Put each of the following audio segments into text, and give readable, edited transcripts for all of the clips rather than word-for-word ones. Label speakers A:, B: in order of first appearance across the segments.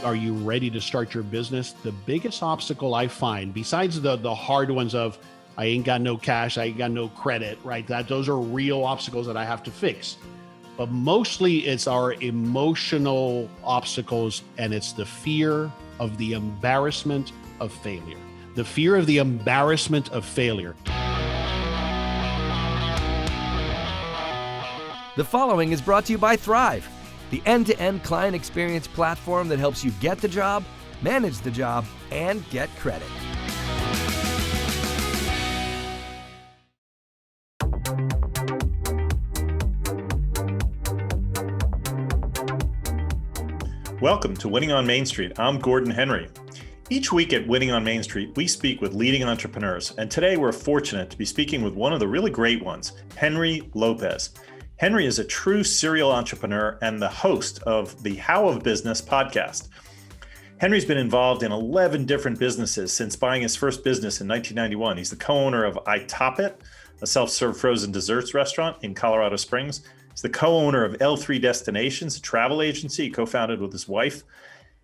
A: are you ready to start your business? The biggest obstacle I find, besides the hard ones of I ain't got no cash, I ain't got no credit, right? Those are real obstacles that I have to fix. But mostly it's our emotional obstacles, and it's the fear of the embarrassment of failure. The fear of the embarrassment of failure.
B: The following is brought to you by Thryv, the end-to-end client experience platform that helps you get the job, manage the job, and get credit.
C: Welcome to Winning on Main Street. I'm Gordon Henry. Each week at Winning on Main Street, we speak with leading entrepreneurs, and today we're fortunate to be speaking with one of the really great ones, Henry Lopez. Henry is a true serial entrepreneur and the host of the How of Business podcast. Henry's been involved in 11 different businesses since buying his first business in 1991. He's the co-owner of I Top It, a self-serve frozen desserts restaurant in Colorado Springs. He's the co-owner of L3 Destinations, a travel agency he co-founded with his wife.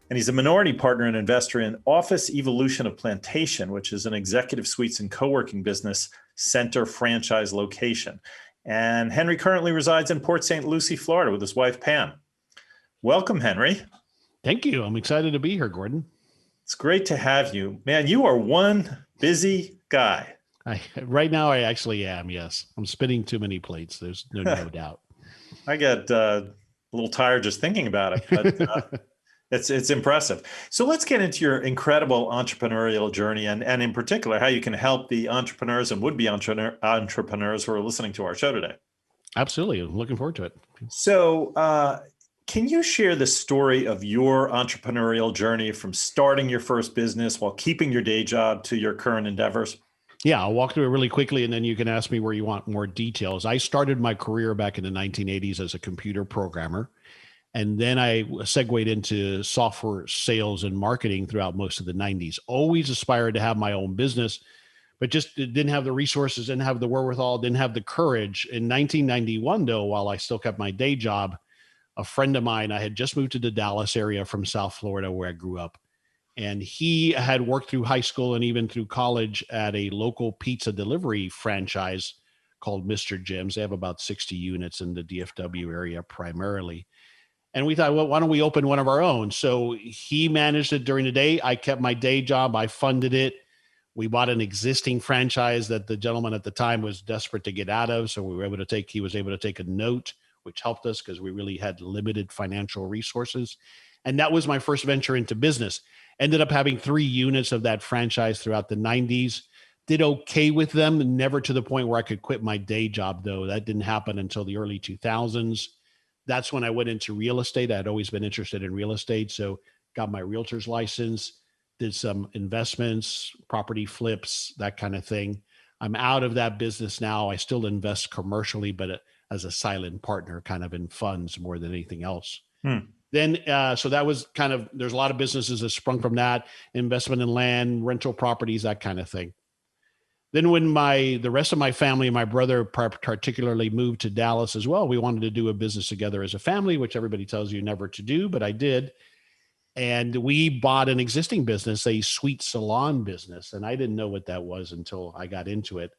C: And he's a minority partner and investor in Office Evolution of Plantation, which is an executive suites and co-working business center franchise location. And Henry currently resides in Port St. Lucie, Florida with his wife, Pam. Welcome, Henry.
A: Thank you. I'm excited to be here, Gordon.
C: It's great to have you. Man, you are one busy guy.
A: Right now, I actually am, yes. I'm spinning too many plates. There's no doubt.
C: I get a little tired just thinking about it, but it's impressive. So let's get into your incredible entrepreneurial journey and in particular, how you can help the entrepreneurs and would-be entrepreneurs who are listening to our show today.
A: Absolutely. I'm looking forward to it.
C: So can you share the story of your entrepreneurial journey from starting your first business while keeping your day job to your current endeavors?
A: Yeah, I'll walk through it really quickly, and then you can ask me where you want more details. I started my career back in the 1980s as a computer programmer, and then I segued into software sales and marketing throughout most of the 90s. Always aspired to have my own business, but just didn't have the resources, didn't have the wherewithal, didn't have the courage. In 1991, though, while I still kept my day job, a friend of mine, I had just moved to the Dallas area from South Florida where I grew up. And he had worked through high school and even through college at a local pizza delivery franchise called Mr. Jim's. They have about 60 units in the DFW area primarily. And we thought, well, why don't we open one of our own? So he managed it during the day. I kept my day job. I funded it. We bought an existing franchise that the gentleman at the time was desperate to get out of. So he was able to take a note, which helped us because we really had limited financial resources. And that was my first venture into business. Ended up having 3 units of that franchise throughout the 90s. Did okay with them, never to the point where I could quit my day job, though. That didn't happen until the early 2000s. That's when I went into real estate. I'd always been interested in real estate, so got my realtor's license, did some investments, property flips, that kind of thing. I'm out of that business now. I still invest commercially, but as a silent partner, kind of in funds more than anything else. Then, so that was kind of, there's a lot of businesses that sprung from that, investment in land, rental properties, that kind of thing. Then when the rest of my family, my brother particularly moved to Dallas as well, we wanted to do a business together as a family, which everybody tells you never to do, but I did. And we bought an existing business, a sweet salon business. And I didn't know what that was until I got into it.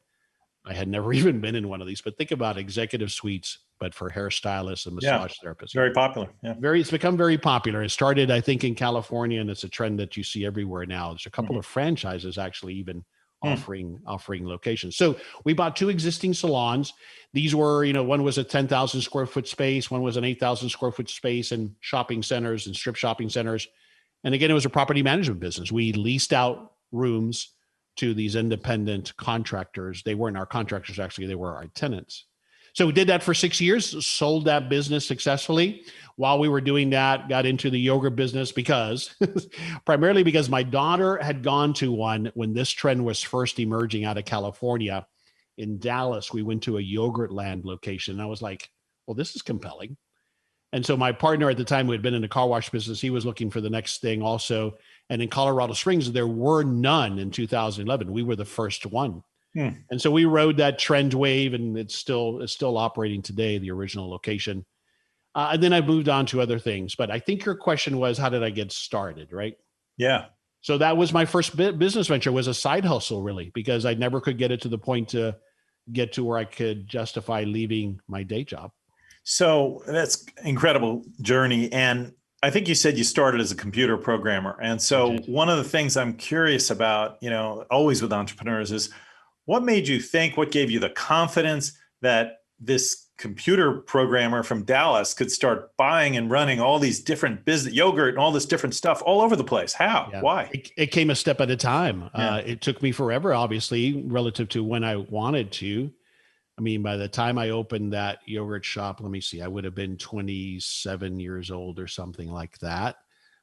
A: I had never even been in one of these, but think about executive suites, but for hairstylists and massage therapists.
C: Very popular. Yeah.
A: It's become very popular. It started, I think, in California, and it's a trend that you see everywhere now. There's a couple of franchises actually even offering locations. So we bought 2 existing salons. These were, one was a 10,000 square foot space. One was an 8,000 square foot space in shopping centers and strip shopping centers. And again, it was a property management business. We leased out rooms to these independent contractors. They weren't our contractors, actually, they were our tenants. So we did that for 6 years, sold that business successfully. While we were doing that, got into the yogurt business primarily because my daughter had gone to one when this trend was first emerging out of California. In Dallas, we went to a Yogurt Land location. And I was like, well, this is compelling. And so my partner at the time, who had been in the car wash business, he was looking for the next thing also. And in Colorado Springs, there were none in 2011. We were the first one. And so we rode that trend wave, and it's still operating today, the original location. And then I moved on to other things. But I think your question was, how did I get started, right?
C: Yeah.
A: So that was my first business venture, was a side hustle, really, because I never could get it to the point to get to where I could justify leaving my day job.
C: So that's incredible journey. And I think you said you started as a computer programmer. And so one of the things I'm curious about, always with entrepreneurs is what made you think, what gave you the confidence that this computer programmer from Dallas could start buying and running all these different business, yogurt and all this different stuff all over the place? How?
A: Yeah.
C: Why?
A: It came a step at a time.
C: Yeah.
A: It took me forever, obviously, relative to when I wanted to. I mean, by the time I opened that yogurt shop, let me see, I would have been 27 years old or something like that.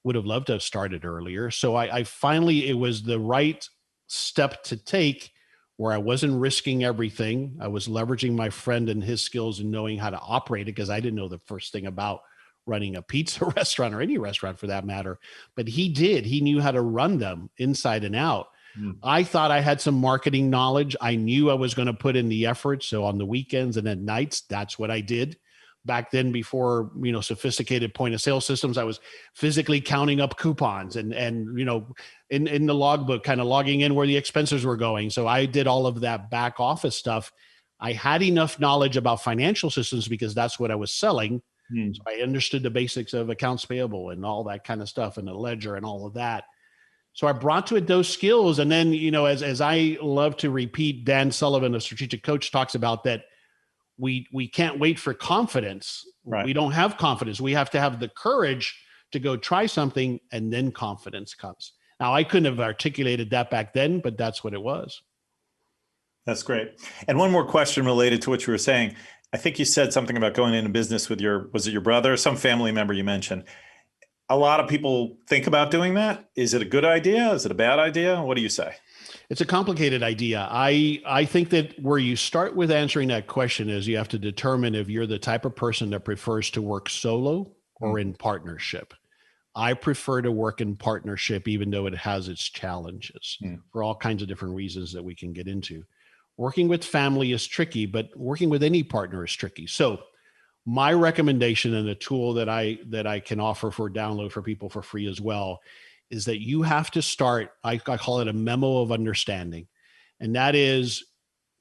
A: Would have loved to have started earlier. So I finally, it was the right step to take, where I wasn't risking everything. I was leveraging my friend and his skills and knowing how to operate it, because I didn't know the first thing about running a pizza restaurant or any restaurant for that matter. But he did. He knew how to run them inside and out. I thought I had some marketing knowledge. I knew I was going to put in the effort. So on the weekends and at nights, that's what I did. Back then, before, sophisticated point of sale systems, I was physically counting up coupons and in the logbook, kind of logging in where the expenses were going. So I did all of that back office stuff. I had enough knowledge about financial systems because that's what I was selling. So I understood the basics of accounts payable and all that kind of stuff, and a ledger and all of that. So I brought to it those skills. And then, as I love to repeat, Dan Sullivan, a strategic coach, talks about that we can't wait for confidence. Right. We don't have confidence. We have to have the courage to go try something, and then confidence comes. Now, I couldn't have articulated that back then, but that's what it was.
C: That's great. And one more question related to what you were saying. I think you said something about going into business with was it your brother or some family member you mentioned? A lot of people think about doing that. Is it a good idea? Is it a bad idea? What do you say?
A: It's a complicated idea. I think that where you start with answering that question is you have to determine if you're the type of person that prefers to work solo or in partnership. I prefer to work in partnership, even though it has its challenges for all kinds of different reasons that we can get into. Working with family is tricky, but working with any partner is tricky. So my recommendation, and a tool that I can offer for download for people for free as well, is that you have to start, I call it a memo of understanding. And that is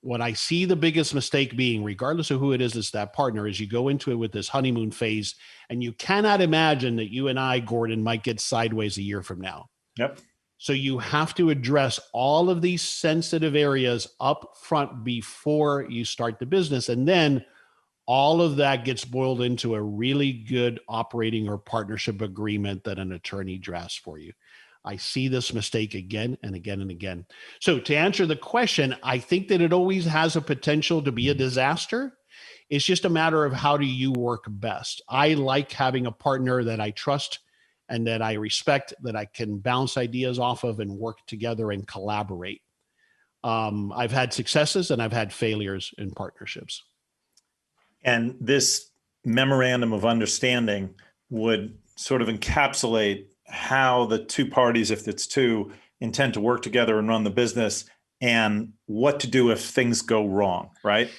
A: what I see the biggest mistake being, regardless of who it is, that partner, is you go into it with this honeymoon phase, and you cannot imagine that you and I, Gordon, might get sideways a year from now.
C: Yep.
A: So you have to address all of these sensitive areas up front before you start the business. And then all of that gets boiled into a really good operating or partnership agreement that an attorney drafts for you. I see this mistake again and again and again. So to answer the question, I think that it always has a potential to be a disaster. It's just a matter of how do you work best. I like having a partner that I trust and that I respect, that I can bounce ideas off of and work together and collaborate. I've had successes and I've had failures in partnerships.
C: And this memorandum of understanding would sort of encapsulate how the two parties, if it's two, intend to work together and run the business, and what to do if things go wrong, right?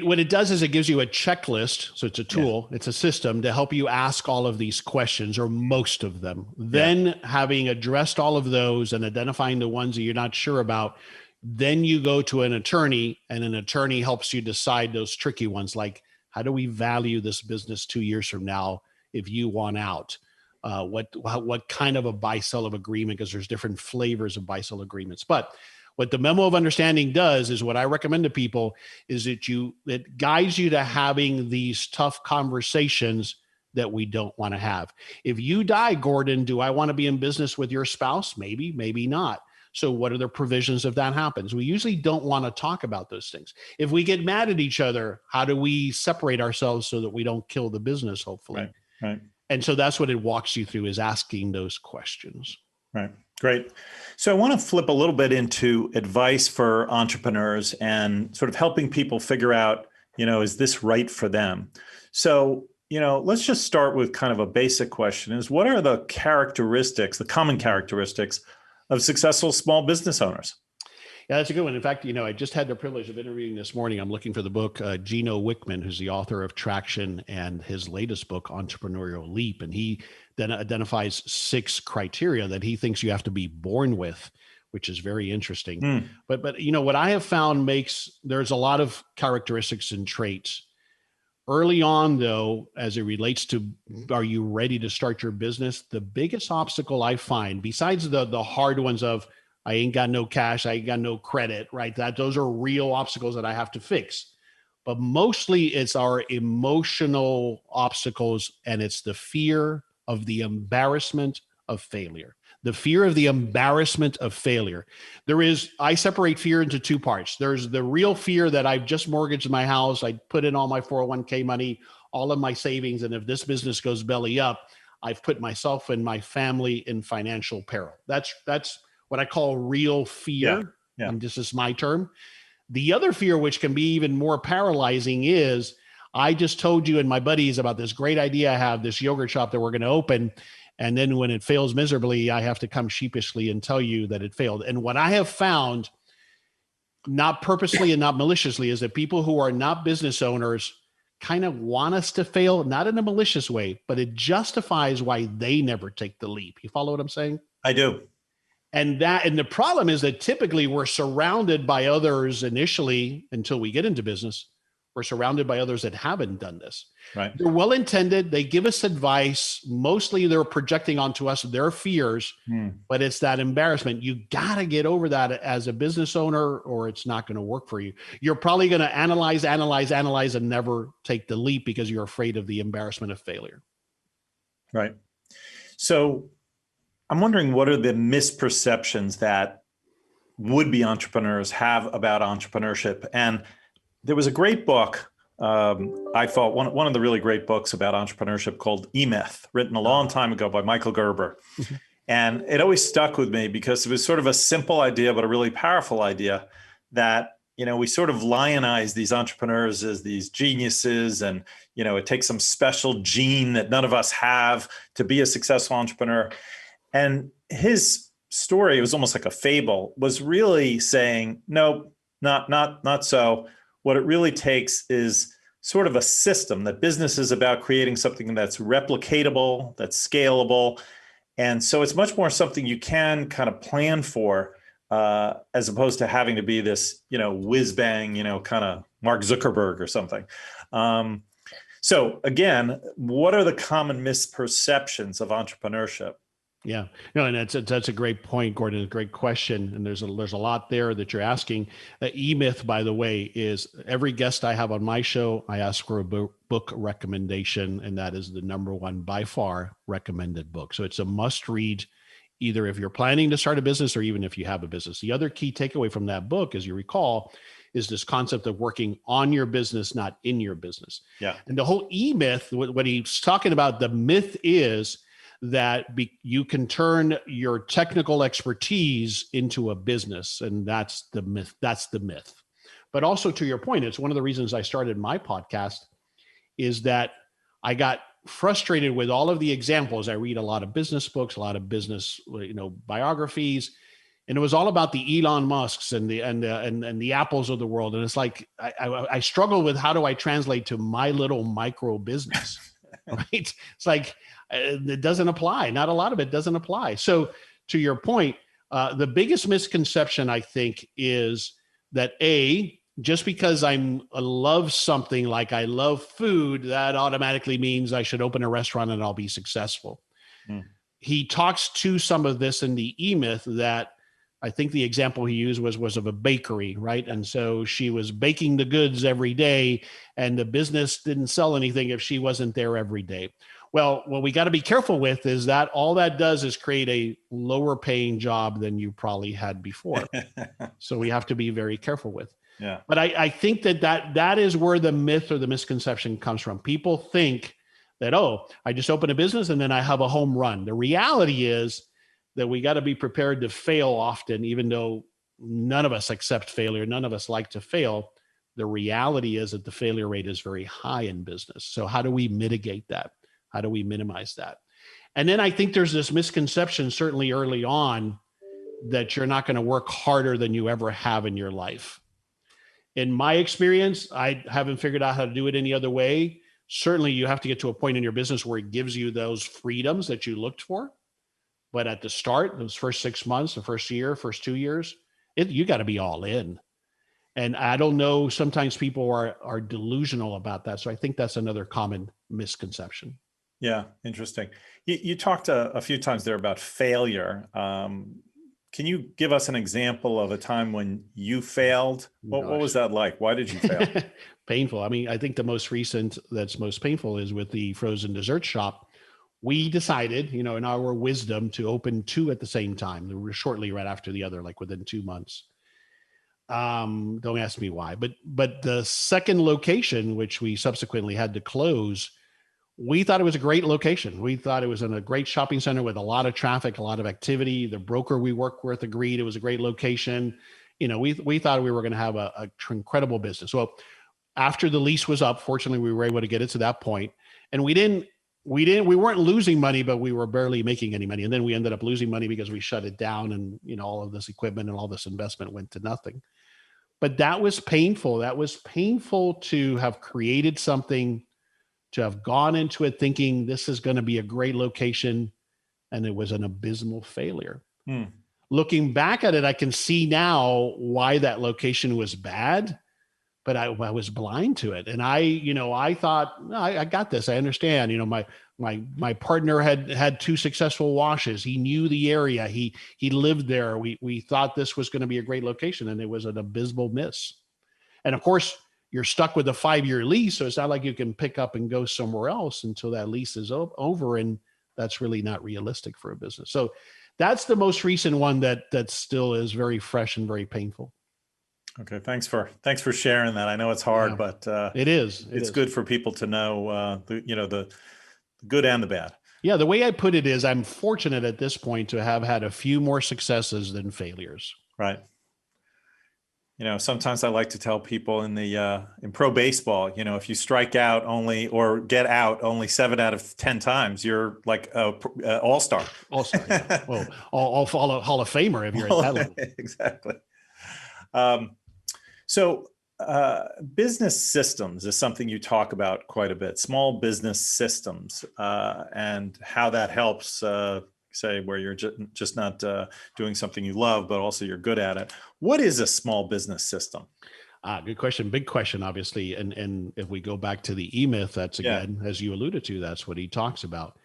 A: What it does is it gives you a checklist. So it's a tool, it's a system to help you ask all of these questions, or most of them. Then having addressed all of those and identifying the ones that you're not sure about, then you go to an attorney, and an attorney helps you decide those tricky ones, like, how do we value this business 2 years from now if you want out? What kind of a buy-sell of agreement, because there's different flavors of buy-sell agreements. But what the memo of understanding does is, what I recommend to people is that it guides you to having these tough conversations that we don't want to have. If you die, Gordon, do I want to be in business with your spouse? Maybe, maybe not. So what are the provisions if that happens? We usually don't want to talk about those things. If we get mad at each other, how do we separate ourselves so that we don't kill the business, hopefully?
C: Right.
A: And so that's what it walks you through, is asking those questions.
C: Right. Great. So I want to flip a little bit into advice for entrepreneurs and sort of helping people figure out, is this right for them? So, let's just start with kind of a basic question: is what are the common characteristics of successful small business owners?
A: Yeah, that's a good one. In fact, I just had the privilege of interviewing this morning. I'm looking for the book, Gino Wickman, who's the author of Traction and his latest book, Entrepreneurial Leap. And he then identifies 6 criteria that he thinks you have to be born with, which is very interesting. But what I have found there's a lot of characteristics and traits. Early on, though, as it relates to, are you ready to start your business? The biggest obstacle I find, besides the hard ones of, I ain't got no cash, I ain't got no credit, right? Those are real obstacles that I have to fix. But mostly it's our emotional obstacles, and it's the fear of the embarrassment of failure. The fear of the embarrassment of failure. I separate fear into 2 parts. There's the real fear that I've just mortgaged my house. I put in all my 401k money, all of my savings. And if this business goes belly up, I've put myself and my family in financial peril. That's what I call real fear.
C: Yeah.
A: And this is my term. The other fear, which can be even more paralyzing, is I just told you and my buddies about this great idea I have, this yogurt shop that we're going to open. And then when it fails miserably, I have to come sheepishly and tell you that it failed. And what I have found, not purposely and not maliciously, is that people who are not business owners kind of want us to fail, not in a malicious way, but it justifies why they never take the leap. You follow what I'm saying?
C: I do.
A: And the problem is that typically we're surrounded by others initially until we get into business. We're surrounded by others that haven't done this.
C: Right.
A: They're well-intended. They give us advice. Mostly they're projecting onto us their fears, but it's that embarrassment. You got to get over that as a business owner, or it's not going to work for you. You're probably going to analyze, and never take the leap because you're afraid of the embarrassment of failure.
C: Right. So I'm wondering, what are the misperceptions that would-be entrepreneurs have about entrepreneurship? And there was a great book, I thought, one of the really great books about entrepreneurship called EMyth, written a long time ago by Michael Gerber. And it always stuck with me because it was sort of a simple idea, but a really powerful idea that, we sort of lionize these entrepreneurs as these geniuses, and, it takes some special gene that none of us have to be a successful entrepreneur. And his story, it was almost like a fable, was really saying, no, not so. What it really takes is sort of a system. That business is about creating something that's replicatable, that's scalable. And so it's much more something you can kind of plan for, as opposed to having to be this, whiz bang, kind of Mark Zuckerberg or something. So again, what are the common misperceptions of entrepreneurship?
A: Yeah, no, and that's a great point, Gordon. A great question, and there's a lot there that you're asking. EMyth, by the way, is every guest I have on my show, I ask for a book recommendation, and that is the number one by far recommended book. So it's a must-read, either if you're planning to start a business or even if you have a business. The other key takeaway from that book, as you recall, is this concept of working on your business, not in your business.
C: Yeah,
A: and the whole EMyth, what he's talking about, the myth is that you can turn your technical expertise into a business. And that's the myth. But also, to your point, it's one of the reasons I started my podcast, is that I got frustrated with all of the examples. I read a lot of business books, a lot of business, biographies, and it was all about the Elon Musks and the Apples of the world. And it's like, I struggle with, how do I translate to my little micro business? Right? It's like, it doesn't apply. Not a lot of it doesn't apply. So to your point, the biggest misconception, I think, is that just because I love something, like I love food, that automatically means I should open a restaurant and I'll be successful. He talks to some of this in the EMyth, that I think the example he used was of a bakery, right? And so she was baking the goods every day, and the business didn't sell anything if she wasn't there every day. Well, what we got to be careful with is that all that does is create a lower paying job than you probably had before. So we have to be very careful with.
C: Yeah.
A: But I think that is where the myth or the misconception comes from. People think that, I just open a business and then I have a home run. The reality is that we got to be prepared to fail often, even though none of us accept failure. None of us like to fail. The reality is that the failure rate is very high in business. So how do we mitigate that? How do we minimize that? And then I think there's this misconception, certainly early on, that you're not going to work harder than you ever have in your life. In my experience, I haven't figured out how to do it any other way. Certainly, you have to get to a point in your business where it gives you those freedoms that you looked for. But at the start, those first 6 months, the first year, first 2 years, you got to be all in. And I don't know, sometimes people are delusional about that. So I think that's another common misconception.
C: Yeah, interesting. You talked a few times there about failure. Can you give us an example of a time when you failed? What was that like? Why did you fail?
A: Painful. I mean, I think the most recent that's most painful is with the frozen dessert shop. We decided, in our wisdom, to open 2 at the same time. They were shortly right after the other, like within 2 months. Don't ask me why, but the second location, which we subsequently had to close, we thought it was a great location. We thought it was in a great shopping center with a lot of traffic, a lot of activity. The broker we worked with agreed it was a great location. We thought we were going to have a incredible business. Well, after the lease was up, fortunately, we were able to get it to that point, and we weren't losing money, but we were barely making any money. And then we ended up losing money because we shut it down, and all of this equipment and all this investment went to nothing. But that was painful. That was painful to have created something, to have gone into it thinking this is going to be a great location, and it was an abysmal failure. Looking back at it, I can see now why that location was bad, but I was blind to it. And I thought, no, I got this. I understand. My partner had 2 successful washes. He knew the area. He lived there. We thought this was going to be a great location, and it was an abysmal miss. And of course, you're stuck with a 5-year lease. So it's not like you can pick up and go somewhere else until that lease is over. And that's really not realistic for a business. So that's the most recent one that still is very fresh and very painful.
C: Okay. Thanks for sharing that. I know it's hard, but
A: it is.
C: It's good for people to know, the good and the bad.
A: Yeah. The way I put it is I'm fortunate at this point to have had a few more successes than failures.
C: Right. Sometimes I like to tell people in pro baseball, if you strike out or get out only 7 out of 10 times, you're like a all-star.
A: All-star. Yeah. Well, I'll follow Hall of Famer if you're at that level.
C: Exactly. So business systems is something you talk about quite a bit. Small business systems and how that helps. Say where you're just not doing something you love, but also you're good at it. What is a small business system?
A: Good question. Big question, obviously. And if we go back to the EMyth, that's again, as you alluded to, that's what he talks about.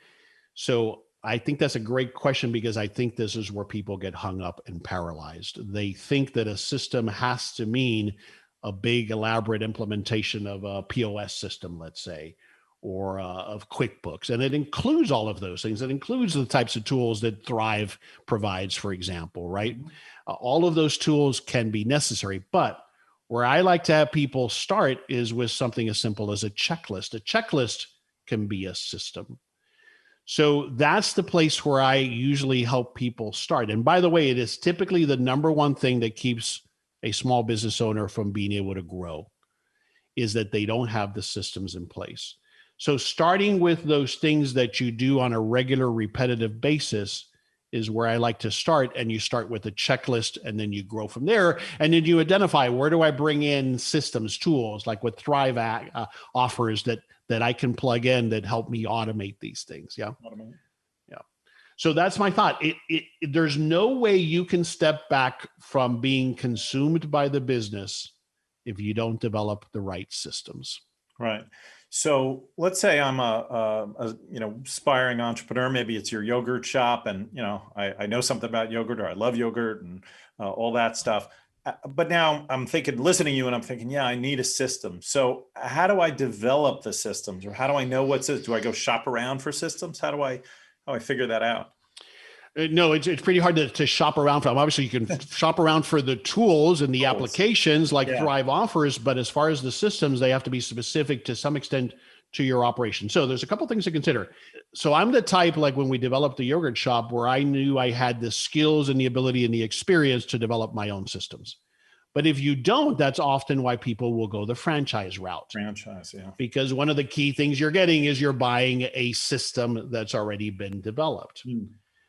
A: So I think that's a great question because I think this is where people get hung up and paralyzed. They think that a system has to mean a big elaborate implementation of a POS system, let's say, or of QuickBooks. And it includes all of those things. It includes the types of tools that Thryv provides, for example, right? All of those tools can be necessary. But where I like to have people start is with something as simple as a checklist. A checklist can be a system. So that's the place where I usually help people start. And by the way, it is typically the number one thing that keeps a small business owner from being able to grow is that they don't have the systems in place. So starting with those things that you do on a regular, repetitive basis is where I like to start. And you start with a checklist and then you grow from there. And then you identify, where do I bring in systems, tools like what Thryv offers that I can plug in that help me automate these things. Yeah. Yeah. So that's my thought. There's no way you can step back from being consumed by the business if you don't develop the right systems.
C: Right. So let's say I'm a aspiring entrepreneur. Maybe it's your yogurt shop, and I know something about yogurt, or I love yogurt, and all that stuff. But now I'm listening to you, and I'm thinking, I need a system. So how do I develop the systems, or how do I know do I go shop around for systems? How do I figure that out?
A: No, it's pretty hard to shop around from. Obviously, you can shop around for the tools and the applications like Thryv offers, but as far as the systems, they have to be specific to some extent to your operation. So there's a couple things to consider. So I'm the type, like when we developed the yogurt shop, where I knew I had the skills and the ability and the experience to develop my own systems. But if you don't, that's often why people will go the franchise route. Because one of the key things you're getting is you're buying a system that's already been developed.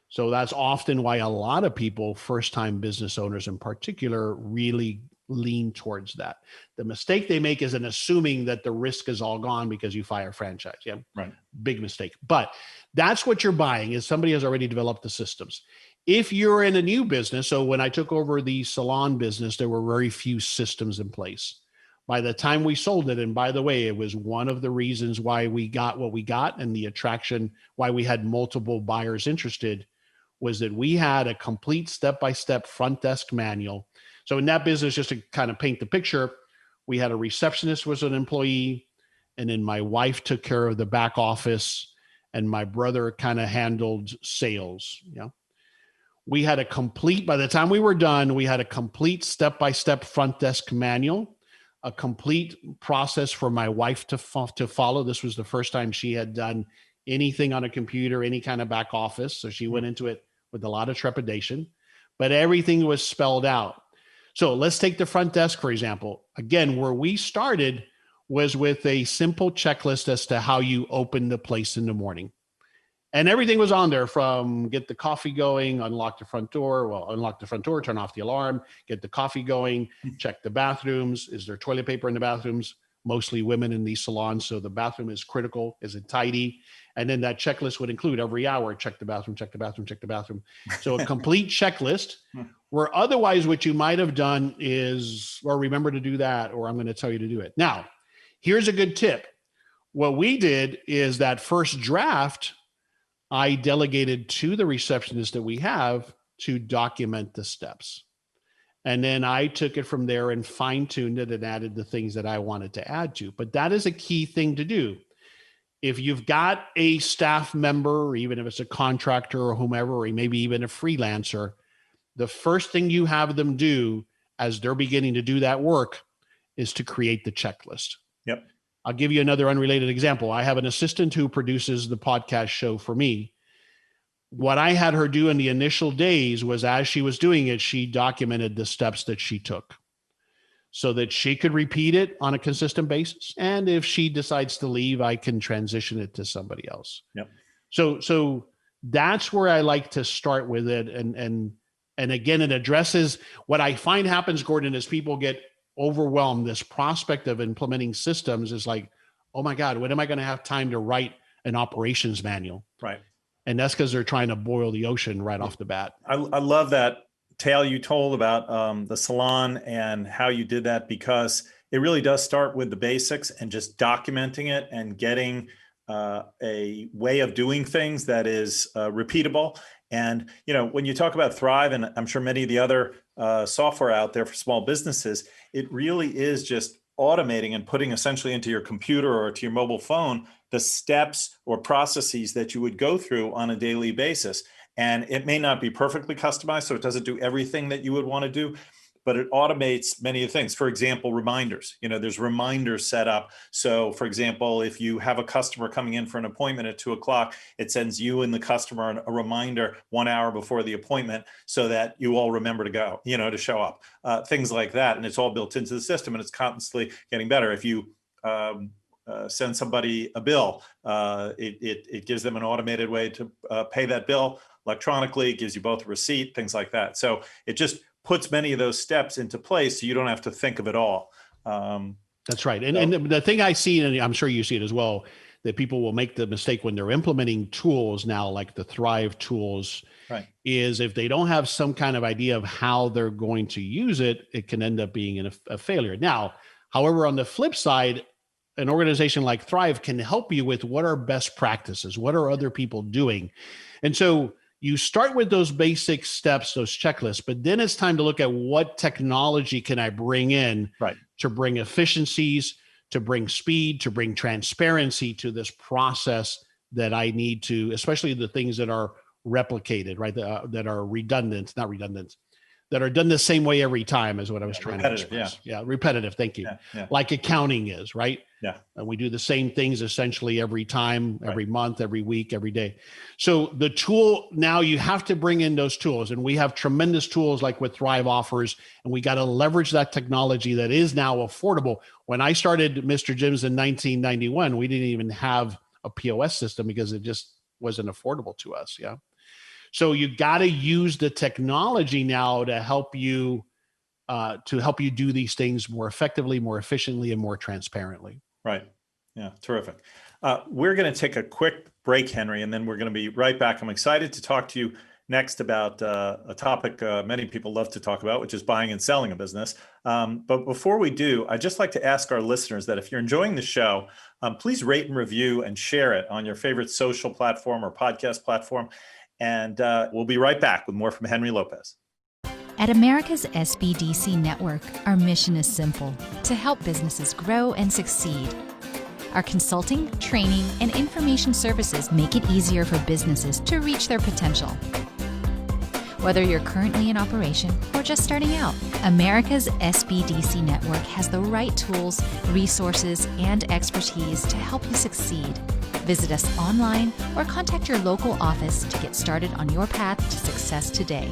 A: So that's often why a lot of people, first-time business owners in particular, really lean towards that. The mistake they make is in assuming that the risk is all gone because you fire a franchise. Yeah,
C: Right.
A: big mistake. But that's what you're buying, is somebody has already developed the systems. If you're in a new business, so when I took over the salon business, there were very few systems in place. By the time we sold it, and by the way, it was one of the reasons why we got what we got, and the attraction why we had multiple buyers interested, was that we had a complete step-by-step front desk manual. So in that business, just to kind of paint the picture, we had a receptionist was an employee, and then my wife took care of the back office, and my brother kind of handled sales. We had by the time we were done, we had a complete step-by-step front desk manual, a complete process for my wife to follow. This was the first time she had done anything on a computer, any kind of back office. So she went into it with a lot of trepidation, but everything was spelled out. So let's take the front desk, for example. Again, where we started was with a simple checklist as to how you open the place in the morning. And everything was on there, from get the coffee going, unlock the front door, turn off the alarm, get the coffee going, check the bathrooms. Is there toilet paper in the bathrooms? Mostly women in these salons, so the bathroom is critical. Is it tidy? And then that checklist would include every hour, check the bathroom, check the bathroom, check the bathroom. So a complete checklist, where otherwise what you might have done is, or remember to do that, or I'm going to tell you to do it. Now, here's a good tip. What we did is that first draft, I delegated to the receptionist that we have to document the steps. And then I took it from there and fine-tuned it and added the things that I wanted to add to. But that is a key thing to do. If you've got a staff member, or even if it's a contractor or whomever, or maybe even a freelancer, the first thing you have them do as they're beginning to do that work is to create the checklist.
C: Yep.
A: I'll give you another unrelated example. I have an assistant who produces the podcast show for me. What I had her do in the initial days was, as she was doing it, she documented the steps that she took so that she could repeat it on a consistent basis. And if she decides to leave, I can transition it to somebody else.
C: Yep.
A: So that's where I like to start with it. And again, it addresses what I find happens, Gordon, is people get overwhelmed. This prospect of implementing systems is like, oh my God, when am I going to have time to write an operations manual?
C: Right.
A: And that's because they're trying to boil the ocean right off the bat.
C: I love that tale you told about the salon and how you did that, because it really does start with the basics and just documenting it and getting a way of doing things that is repeatable. And, when you talk about Thryv, and I'm sure many of the other software out there for small businesses, it really is just automating and putting essentially into your computer or to your mobile phone the steps or processes that you would go through on a daily basis. And it may not be perfectly customized, so it doesn't do everything that you would want to do, but it automates many of the things. For example, reminders. There's reminders set up. So for example, if you have a customer coming in for an appointment at 2:00, it sends you and the customer a reminder 1 hour before the appointment so that you all remember to go, to show up, things like that. And it's all built into the system, and it's constantly getting better. If you send somebody a bill, it gives them an automated way to pay that bill electronically. It gives you both a receipt, things like that. So it just puts many of those steps into place so you don't have to think of it all.
A: That's right. And the thing I see, and I'm sure you see it as well, that people will make the mistake when they're implementing tools now, like the Thryv tools,
C: right,
A: is if they don't have some kind of idea of how they're going to use it, it can end up being a failure. Now, however, on the flip side, an organization like Thryv can help you with what are best practices, what are other people doing. And so you start with those basic steps, those checklists, but then it's time to look at what technology can I bring in,
C: right,
A: to bring efficiencies, to bring speed, to bring transparency to this process that I need to, especially the things that are replicated, right? That are redundant, not redundant, that are done the same way every time is what I was trying to express. Yeah, repetitive. Thank you.
C: Yeah.
A: Like accounting is, right?
C: Yeah.
A: And we do the same things essentially every time, every month, every week, every day. So the tool, now you have to bring in those tools, and we have tremendous tools like what Thryv offers, and we got to leverage that technology that is now affordable. When I started Mr. Jim's in 1991, we didn't even have a POS system because it just wasn't affordable to us. Yeah. So you got to use the technology now to help you do these things more effectively, more efficiently, and more transparently.
C: Right. Yeah. Terrific. We're going to take a quick break, Henry, and then we're going to be right back. I'm excited to talk to you next about a topic many people love to talk about, which is buying and selling a business. But before we do, I'd just like to ask our listeners that if you're enjoying the show, please rate and review and share it on your favorite social platform or podcast platform. And we'll be right back with more from Henry Lopez.
D: At America's SBDC Network, our mission is simple: to help businesses grow and succeed. Our consulting, training, and information services make it easier for businesses to reach their potential. Whether you're currently in operation or just starting out, America's SBDC Network has the right tools, resources, and expertise to help you succeed. Visit us online or contact your local office to get started on your path to success today.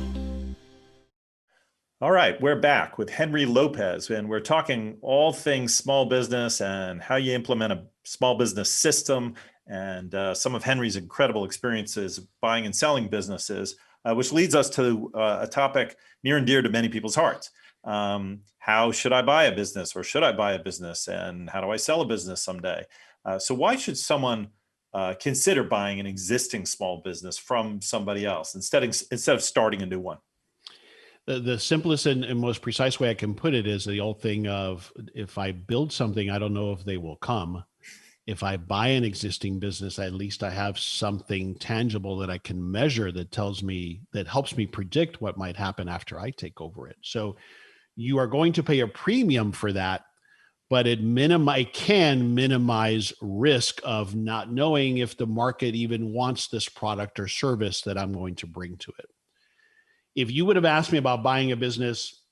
C: All right, we're back with Henry Lopez, and we're talking all things small business and how you implement a small business system, and some of Henry's incredible experiences buying and selling businesses, which leads us to a topic near and dear to many people's hearts. How should I buy a business, or should I buy a business, and how do I sell a business someday? So why should someone consider buying an existing small business from somebody else instead of starting a new one?
A: The simplest and most precise way I can put it is the old thing of, if I build something, I don't know if they will come. If I buy an existing business, at least I have something tangible that I can measure that helps me predict what might happen after I take over it. So you are going to pay a premium for that, but it can minimize risk of not knowing if the market even wants this product or service that I'm going to bring to it. If you would have asked me about buying a business,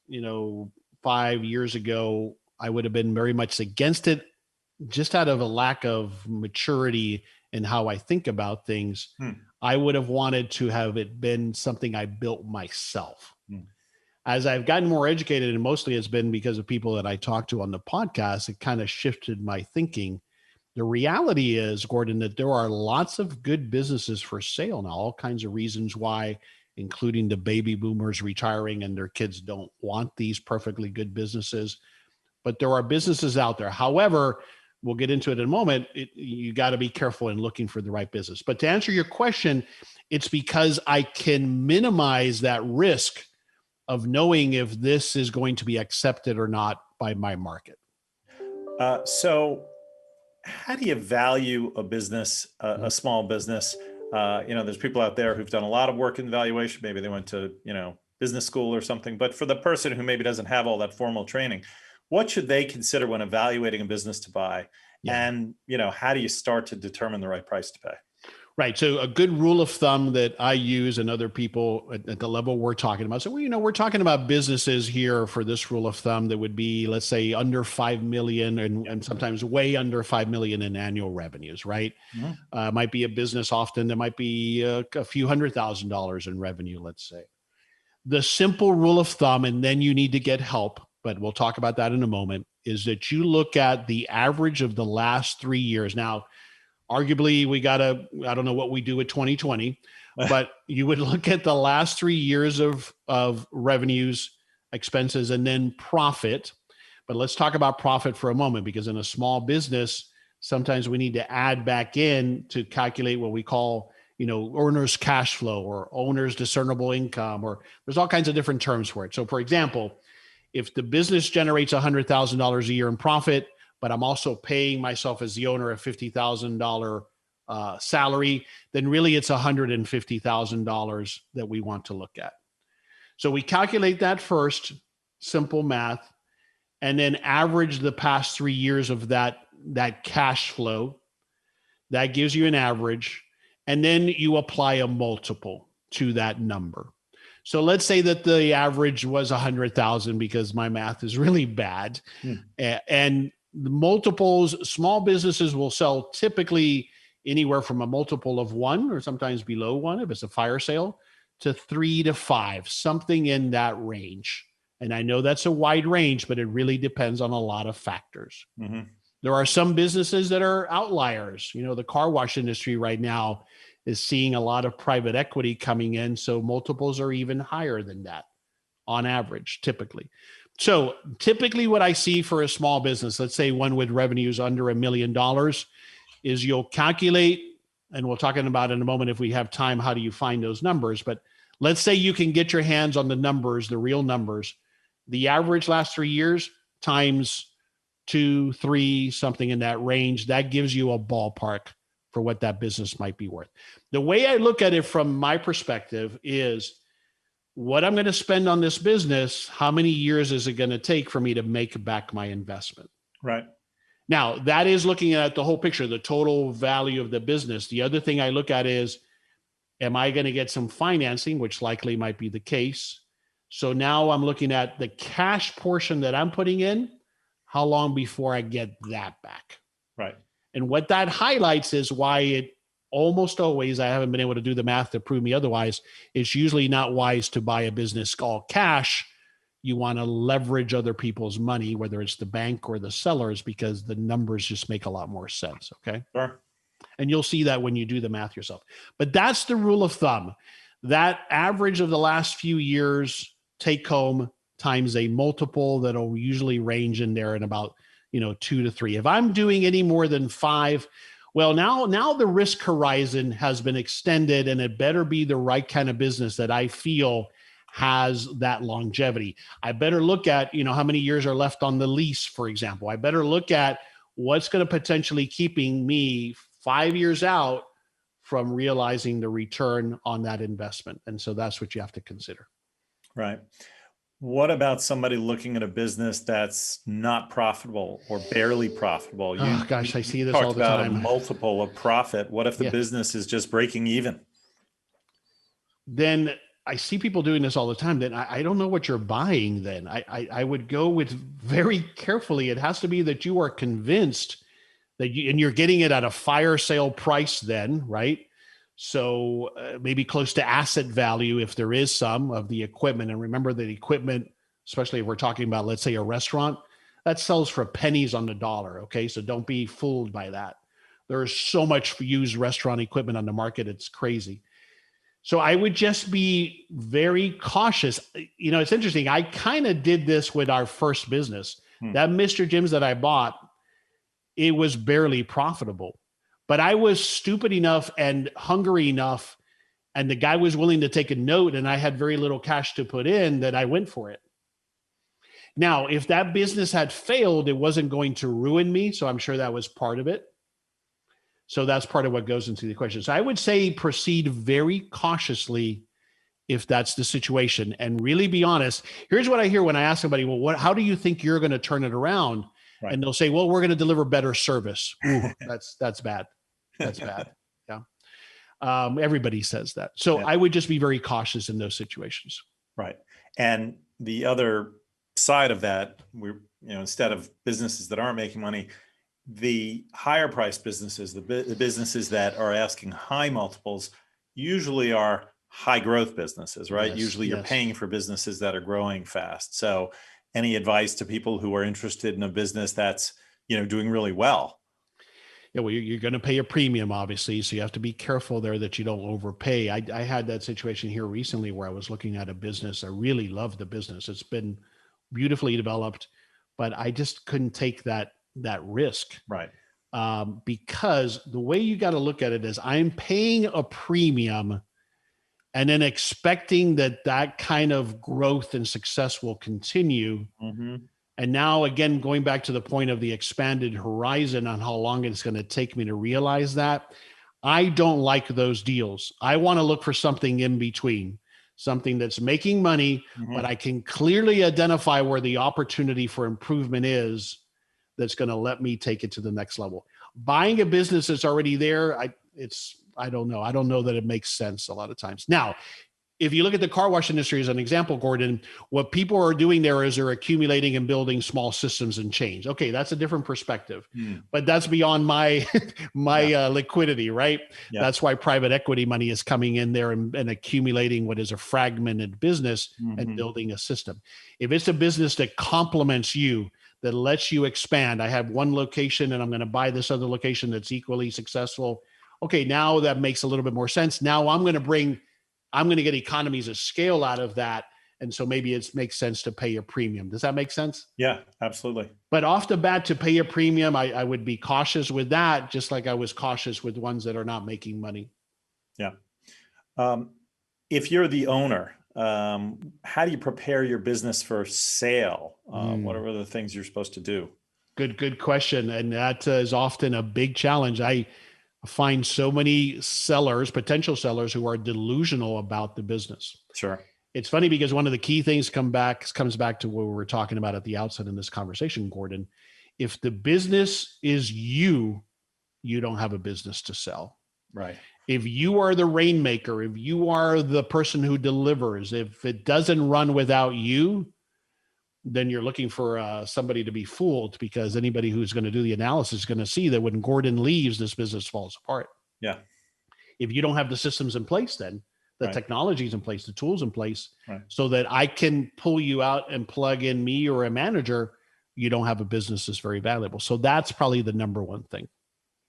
A: 5 years ago, I would have been very much against it, just out of a lack of maturity in how I think about things. I would have wanted to have it been something I built myself. As I've gotten more educated, and mostly it's been because of people that I talk to on the podcast, it kind of shifted my thinking. The reality is, Gordon, that there are lots of good businesses for sale now, all kinds of reasons why, including the baby boomers retiring and their kids don't want these perfectly good businesses. But there are businesses out there. However, we'll get into it in a moment. You got to be careful in looking for the right business. But to answer your question, it's because I can minimize that risk of knowing if this is going to be accepted or not by my market.
C: So how do you value a business, a small business? There's people out there who've done a lot of work in valuation. Maybe they went to, business school or something. But for the person who maybe doesn't have all that formal training, what should they consider when evaluating a business to buy? Yeah. And, how do you start to determine the right price to pay?
A: Right. So a good rule of thumb that I use, and other people at the level we're talking about. So, we're talking about businesses here for this rule of thumb that would be, let's say, under 5 million and sometimes way under 5 million in annual revenues, right? Mm-hmm. Might be a business often that might be a few $100,000 in revenue, let's say. The simple rule of thumb, and then you need to get help, but we'll talk about that in a moment, is that you look at the average of the last 3 years. Now, arguably, I don't know what we do with 2020, but you would look at the last 3 years of revenues, expenses, and then profit. But let's talk about profit for a moment, because in a small business, sometimes we need to add back in to calculate what we call, owner's cash flow or owner's discernible income, or there's all kinds of different terms for it. So for example, if the business generates $100,000 a year in profit, but I'm also paying myself as the owner a $50,000 salary, then really it's $150,000 that we want to look at. So we calculate that first, simple math, and then average the past 3 years of that cash flow. That gives you an average, and then you apply a multiple to that number. So let's say that the average was 100,000, because my math is really bad. And the multiples, small businesses will sell typically anywhere from a multiple of 1 or sometimes below 1 if it's a fire sale, to 3 to 5, something in that range. And I know that's a wide range, but it really depends on a lot of factors. Mm-hmm. There are some businesses that are outliers. The car wash industry right now is seeing a lot of private equity coming in. So multiples are even higher than that on average, typically. So typically what I see for a small business, let's say one with revenues under $1 million, is you'll calculate, and we'll talk about in a moment if we have time, how do you find those numbers? But let's say you can get your hands on the numbers, the real numbers, the average last 3 years times 2, 3, something in that range, that gives you a ballpark for what that business might be worth. The way I look at it from my perspective is what I'm going to spend on this business, how many years is it going to take for me to make back my investment?
C: Right.
A: Now, that is looking at the whole picture, the total value of the business. The other thing I look at is, am I going to get some financing, which likely might be the case? So now I'm looking at the cash portion that I'm putting in. How long before I get that back?
C: Right.
A: And what that highlights is why it almost always, I haven't been able to do the math to prove me otherwise, it's usually not wise to buy a business all cash. You want to leverage other people's money, whether it's the bank or the sellers, because the numbers just make a lot more sense. Okay.
C: Sure.
A: And you'll see that when you do the math yourself. But that's the rule of thumb. That average of the last few years take home times a multiple that'll usually range in there in about 2 to 3. If I'm doing any more than 5, well, now the risk horizon has been extended, and it better be the right kind of business that I feel has that longevity. I better look at, how many years are left on the lease, for example. I better look at what's going to potentially keeping me 5 years out from realizing the return on that investment. And so that's what you have to consider.
C: Right. What about somebody looking at a business that's not profitable or barely profitable?
A: I see this all the time.
C: Talked about a multiple of profit. What if the business is just breaking even?
A: Then I see people doing this all the time. Then I don't know what you're buying then. I would go with very carefully. It has to be that you are convinced that you're getting it at a fire sale price then, right? So maybe close to asset value if there is some of the equipment. And remember that equipment, especially if we're talking about, let's say, a restaurant, that sells for pennies on the dollar. Okay. So don't be fooled by that. There is so much used restaurant equipment on the market. It's crazy. So I would just be very cautious. It's interesting. I kind of did this with our first business. That Mr. Jim's that I bought, it was barely profitable. But I was stupid enough and hungry enough, and the guy was willing to take a note, and I had very little cash to put in, that I went for it. Now, if that business had failed, it wasn't going to ruin me. So I'm sure that was part of it. So that's part of what goes into the equation. So I would say proceed very cautiously if that's the situation, and really be honest. Here's what I hear when I ask somebody, well, how do you think you're going to turn it around? Right. And they'll say, well, we're going to deliver better service. Ooh, that's bad. That's bad. Yeah. Everybody says that. So I would just be very cautious in those situations.
C: Right. And the other side of that, instead of businesses that aren't making money, the higher priced businesses, the businesses that are asking high multiples, usually are high growth businesses, right?
A: Yes,
C: usually you're paying for businesses that are growing fast. So any advice to people who are interested in a business that's, doing really well?
A: Yeah, well, you're going to pay a premium, obviously. So you have to be careful there that you don't overpay. I had that situation here recently where I was looking at a business. I really loved the business. It's been beautifully developed, but I just couldn't take that risk.
C: Right.
A: Because the way you got to look at it is I'm paying a premium and then expecting that kind of growth and success will continue. Mm-hmm. And now, again, going back to the point of the expanded horizon on how long it's going to take me to realize that, I don't like those deals. I want to look for something in between, something that's making money, but I can clearly identify where the opportunity for improvement is, that's going to let me take it to the next level. Buying a business that's already there, I don't know. I don't know that it makes sense a lot of times. Now, if you look at the car wash industry as an example, Gordon, what people are doing there is they're accumulating and building small systems and chains. Okay, that's a different perspective, but that's beyond my liquidity, right? Yeah. That's why private equity money is coming in there and accumulating what is a fragmented business and building a system. If it's a business that complements you, that lets you expand, I have one location and I'm going to buy this other location that's equally successful. okay, now that makes a little bit more sense. Now I'm going to get economies of scale out of that. And so maybe it makes sense to pay a premium. Does that make sense?
C: Yeah, absolutely.
A: But off the bat, to pay a premium, I would be cautious with that, just like I was cautious with ones that are not making money.
C: Yeah. If you're the owner, how do you prepare your business for sale? What are the things you're supposed to do?
A: Good question. And that is often a big challenge. I find so many sellers, potential sellers, who are delusional about the business.
C: Sure.
A: It's funny because one of the key things comes back to what we were talking about at the outset in this conversation, Gordon. If the business is you don't have a business to sell.
C: Right.
A: If you are the rainmaker, if you are the person who delivers, if it doesn't run without you, then you're looking for somebody to be fooled, because anybody who's going to do the analysis is going to see that when Gordon leaves, this business falls apart.
C: Yeah.
A: If you don't have the systems in place, then the technology is in place, the tools in place, so that I can pull you out and plug in me or a manager, you don't have a business that's very valuable. So that's probably the number one thing.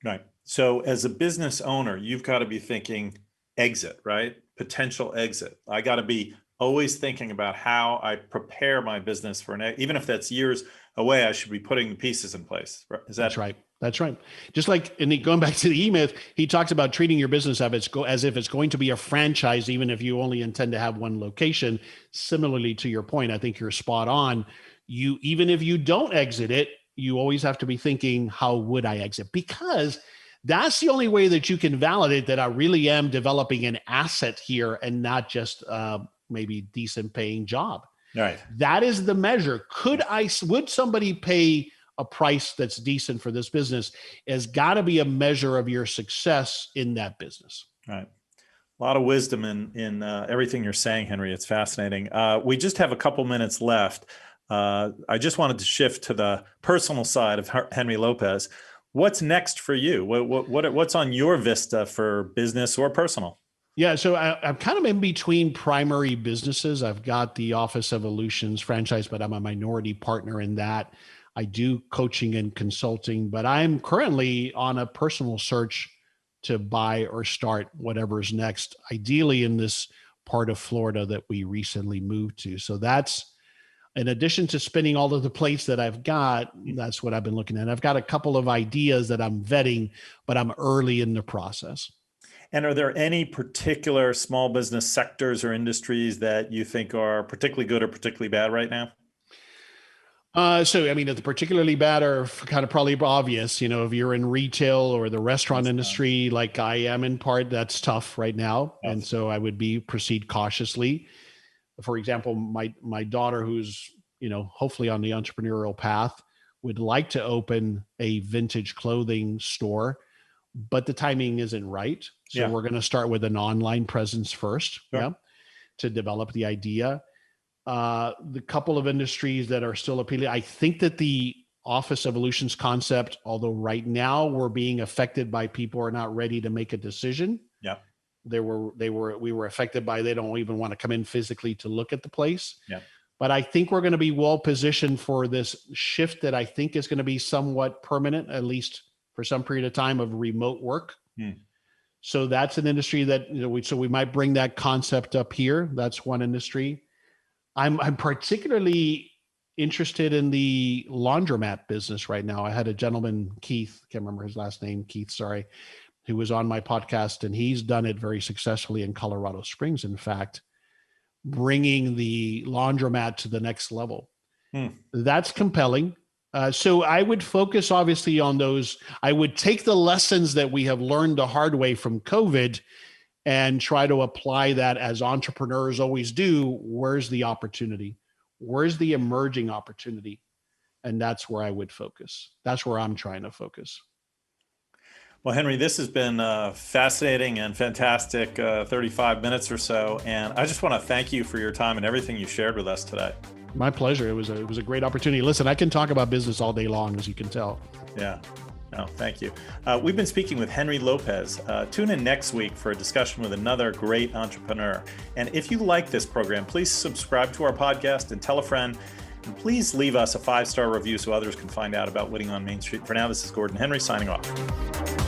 C: Right. So as a business owner, you've got to be thinking exit, right? Potential exit. I got to be always thinking about how I prepare my business for even if that's years away, I should be putting the pieces in place.
A: That's right. That's right. Just like, and going back to the EMyth, he talks about treating your business as if it's going to be a franchise, even if you only intend to have one location. Similarly to your point, I think you're spot on. Even if you don't exit it, you always have to be thinking, how would I exit? Because that's the only way that you can validate that I really am developing an asset here and not just maybe decent paying job.
C: Right.
A: That is the measure. Would somebody pay a price that's decent for this business? Has got to be a measure of your success in that business.
C: Right. A lot of wisdom in everything you're saying, Henry. It's fascinating. We just have a couple minutes left. I just wanted to shift to the personal side of Henry Lopez. What's next for you? What's on your vista for business or personal?
A: Yeah, so I'm kind of in between primary businesses. I've got the Office Evolutions franchise, but I'm a minority partner in that. I do coaching and consulting, but I'm currently on a personal search to buy or start whatever's next, ideally in this part of Florida that we recently moved to. So that's, in addition to spinning all of the plates that I've got, that's what I've been looking at. I've got a couple of ideas that I'm vetting, but I'm early in the process.
C: And are there any particular small business sectors or industries that you think are particularly good or particularly bad right now?
A: So, I mean, the particularly bad are kind of probably obvious. You know, if you're in retail or the restaurant industry, like I am in part, that's tough right now. Yes. And so I would proceed cautiously. For example, my daughter, who's, hopefully on the entrepreneurial path, would like to open a vintage clothing store, but the timing isn't right. So we're going to start with an online presence first, to develop the idea. The couple of industries that are still appealing, I think that the Office Evolutions concept, although right now we're being affected by people who are not ready to make a decision. Yeah. We were affected by, they don't even want to come in physically to look at the place. Yeah. But I think we're going to be well positioned for this shift that I think is going to be somewhat permanent, at least for some period of time, of remote work. So that's an industry that, we might bring that concept up here. That's one industry. I'm particularly interested in the laundromat business right now. I had a gentleman, Keith, can't remember his last name, who was on my podcast, and he's done it very successfully in Colorado Springs, in fact, bringing the laundromat to the next level. That's compelling. So I would focus obviously on those. I would take the lessons that we have learned the hard way from COVID and try to apply that, as entrepreneurs always do. Where's the opportunity? Where's the emerging opportunity? And that's where I would focus. That's where I'm trying to focus.
C: Well, Henry, this has been fascinating and fantastic 35 minutes or so. And I just want to thank you for your time and everything you shared with us today.
A: My pleasure. It was a great opportunity. Listen, I can talk about business all day long, as you can tell.
C: Yeah. No, thank you. We've been speaking with Henry Lopez. Tune in next week for a discussion with another great entrepreneur. And if you like this program, please subscribe to our podcast and tell a friend. And please leave us a 5-star review so others can find out about Winning on Main Street. For now, this is Gordon Henry signing off.